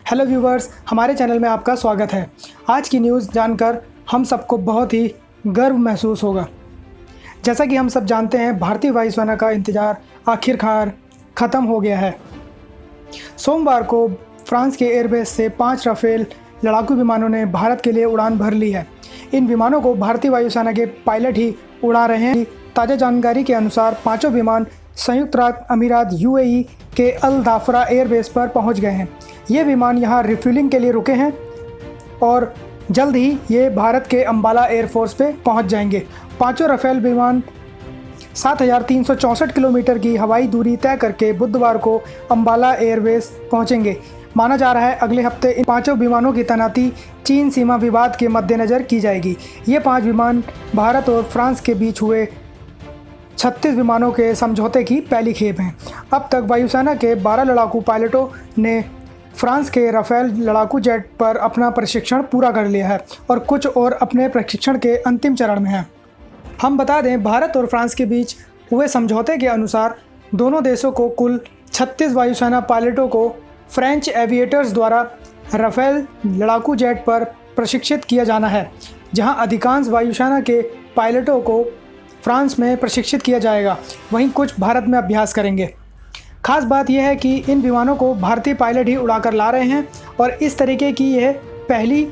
Hello viewers, हमारे channel में आपका स्वागत है। आज की न्यूज़ जानकर हम सबको बहुत ही गर्व महसूस होगा। जैसा कि हम सब जानते हैं, भारतीय वायुसेना का इंतज़ार आखिरकार ख़त्म हो गया है। सोमवार को फ्रांस के एयरबेस से 5 राफेल लड़ाकू विमानों ने भारत के लिए उड़ान भर ली है। इन विमानों को भारतीय वायुसेना के पायलट ही उड़ा रहे हैं। ताज़ा जानकारी के अनुसार पाँचों विमान संयुक्त अरब अमीरात UAE के अल दाफरा एयरबेस पर पहुंच गए हैं। ये विमान यहां रिफ्यूलिंग के लिए रुके हैं और जल्द ही ये भारत के अंबाला एयरफोर्स पे पहुंच जाएंगे। पांचों राफेल विमान 7,364 किलोमीटर की हवाई दूरी तय करके बुधवार को अंबाला एयरबेस पहुंचेंगे। माना जा रहा है अगले हफ्ते इन पांचों विमानों की तैनाती चीन सीमा विवाद के मद्देनज़र की जाएगी। ये 5 विमान भारत और फ्रांस के बीच हुए 36 विमानों के समझौते की पहली खेप हैं। अब तक वायुसेना के 12 लड़ाकू पायलटों ने फ्रांस के राफेल लड़ाकू जेट पर अपना प्रशिक्षण पूरा कर लिया है और कुछ और अपने प्रशिक्षण के अंतिम चरण में हैं। हम बता दें, भारत और फ्रांस के बीच हुए समझौते के अनुसार दोनों देशों को कुल 36 वायुसेना पायलटों को फ्रेंच एविएटर्स द्वारा राफेल लड़ाकू जेट पर प्रशिक्षित किया जाना है, जहां अधिकांश वायुसेना के पायलटों को फ्रांस में प्रशिक्षित किया जाएगा, वहीं कुछ भारत में अभ्यास करेंगे। खास बात यह है कि इन विमानों को भारतीय पायलट ही उड़ाकर ला रहे हैं और इस तरीके की यह पहली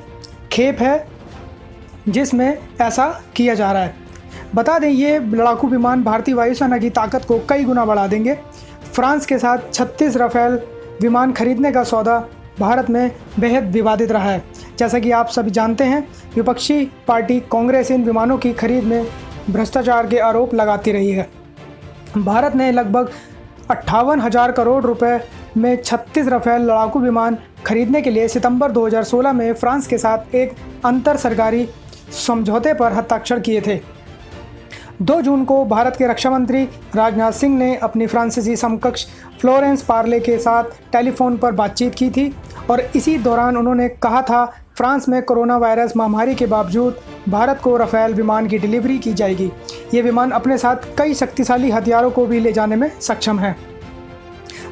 खेप है जिसमें ऐसा किया जा रहा है। बता दें, ये लड़ाकू विमान भारतीय वायुसेना की ताकत को कई गुना बढ़ा देंगे। फ्रांस के साथ 36 राफेल विमान खरीदने का सौदा भारत में बेहद विवादित रहा है। जैसा कि आप सभी जानते हैं, विपक्षी पार्टी कांग्रेस इन विमानों की खरीद में भ्रष्टाचार के आरोप लगाती रही है। भारत ने लगभग 58,000 करोड़ रुपए में 36 राफेल लड़ाकू विमान खरीदने के लिए सितंबर 2016 में फ्रांस के साथ एक अंतर सरकारी समझौते पर हस्ताक्षर किए थे। 2 जून को भारत के रक्षा मंत्री राजनाथ सिंह ने अपनी फ्रांसीसी समकक्ष फ्लोरेंस पार्ले के साथ टेलीफोन पर बातचीत की थी और इसी दौरान उन्होंने कहा था, फ्रांस में कोरोना वायरस महामारी के बावजूद भारत को राफेल विमान की डिलीवरी की जाएगी। ये विमान अपने साथ कई शक्तिशाली हथियारों को भी ले जाने में सक्षम है।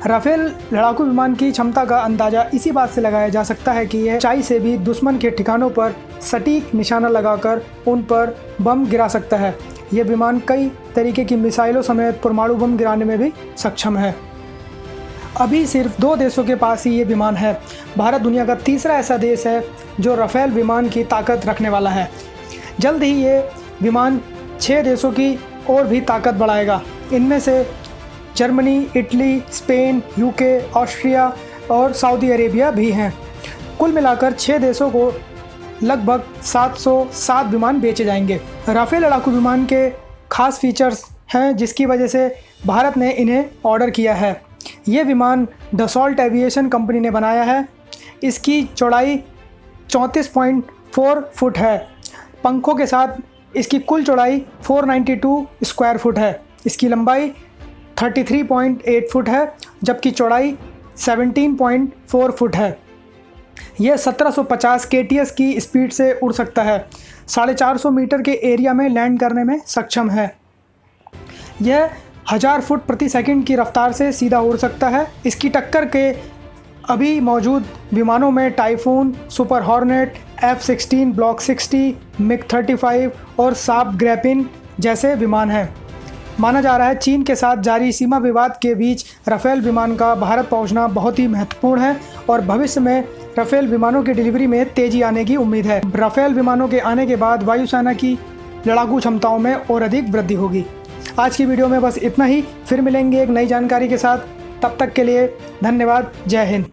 राफेल लड़ाकू विमान की क्षमता का अंदाज़ा इसी बात से लगाया जा सकता है कि यह ऊंचाई से भी दुश्मन के ठिकानों पर सटीक निशाना लगाकर उन पर बम गिरा सकता है। यह विमान कई तरीके की मिसाइलों समेत परमाणु बम गिराने में भी सक्षम है। अभी सिर्फ 2 देशों के पास ही ये विमान है। भारत दुनिया का तीसरा ऐसा देश है जो राफेल विमान की ताकत रखने वाला है। जल्द ही ये विमान 6 देशों की और भी ताकत बढ़ाएगा। इनमें से Germany, Italy, Spain, UK, Austria और सऊदी अरेबिया भी हैं। कुल मिलाकर 6 देशों को लगभग 707 विमान बेचे जाएंगे। राफेल लड़ाकू विमान के खास फीचर्स हैं जिसकी वजह से भारत ने इन्हें ऑर्डर किया है। ये विमान डसॉल्ट एविएशन कंपनी ने बनाया है। इसकी चौड़ाई 34.4 फुट है। पंखों के साथ इसकी कुल चौड़ाई 492 स्क्वायर फुट है। इसकी लंबाई 33.8 फुट है, जबकि चौड़ाई 17.4 फुट है। यह 1750 kts की स्पीड से उड़ सकता है। 450 मीटर के एरिया में लैंड करने में सक्षम है। यह 1000 फुट प्रति सेकंड की रफ्तार से सीधा उड़ सकता है। इसकी टक्कर के अभी मौजूद विमानों में typhoon, super hornet, F-16 block 60, MiG-35 और साब ग्रैपिन जैसे विमान हैं। माना जा रहा है चीन के साथ जारी सीमा विवाद के बीच राफेल विमान का भारत पहुंचना बहुत ही महत्वपूर्ण है और भविष्य में राफेल विमानों की डिलीवरी में तेजी आने की उम्मीद है। राफेल विमानों के आने के बाद वायुसेना की लड़ाकू क्षमताओं में और अधिक वृद्धि होगी। आज की वीडियो में बस इतना ही। फिर मिलेंगे एक नई जानकारी के साथ। तब तक के लिए धन्यवाद। जय हिंद।